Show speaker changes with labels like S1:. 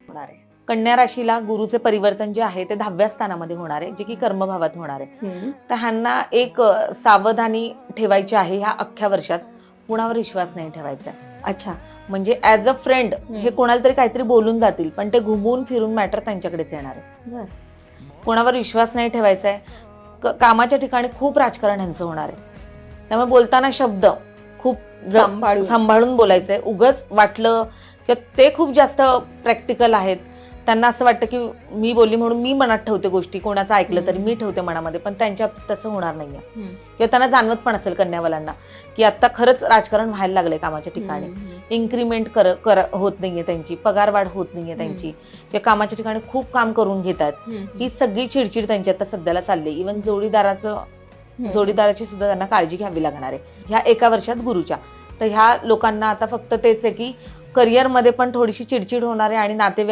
S1: होणार आहे. कन्या राशीला गुरुचे परिवर्तन जे आहे ते 10व्या स्थानामध्ये होणार आहे, जे की कर्मभावात होणार आहे. तर ह्यांना एक सावधानी ठेवायची आहे ह्या अख्ख्या वर्षात. कुणावर विश्वास नाही ठेवायचा.
S2: अच्छा.
S1: म्हणजे ऍज अ फ्रेंड हे कोणाला तरी काहीतरी बोलून जातील, पण ते घुमून फिरून मॅटर त्यांच्याकडेच येणार आहे. कोणावर विश्वास नाही ठेवायचा आहे. कामाच्या ठिकाणी खूप राजकारण ह्यांचं होणार आहे. त्यामुळे बोलताना शब्द खूप सांभाळून बोलायचंय. उगाच वाटलं की ते खूप जास्त प्रॅक्टिकल आहेत, त्यांना असं वाटतं की मी बोलली म्हणून मी मनात ठेवते गोष्टी, कोणाचं ऐकलं तरी मी ठेवते मनामध्ये, पण त्यांच्या तसं होणार नाहीये. किंवा त्यांना जाणवत पण असेल कन्यावाल्यांना की आता खरंच राजकारण व्हायला लागलंय कामाच्या ठिकाणी. इन्क्रीमेंट होत नाहीये त्यांची, पगारवाढ होत नाहीये त्यांची, किंवा कामाच्या ठिकाणी खूप काम करून घेतात. ही सगळी चिडचिड त्यांची आता सध्याला चालली. इव्हन जोडीदाराची सुद्धा त्यांना काळजी घ्यावी लागणार आहे ह्या एका वर्षात गुरुच्या. तर ह्या लोकांना आता फक्त तेच आहे की करिअरमध्ये पण थोडीशी चिडचिड होणार आहे आणि नातेवाईक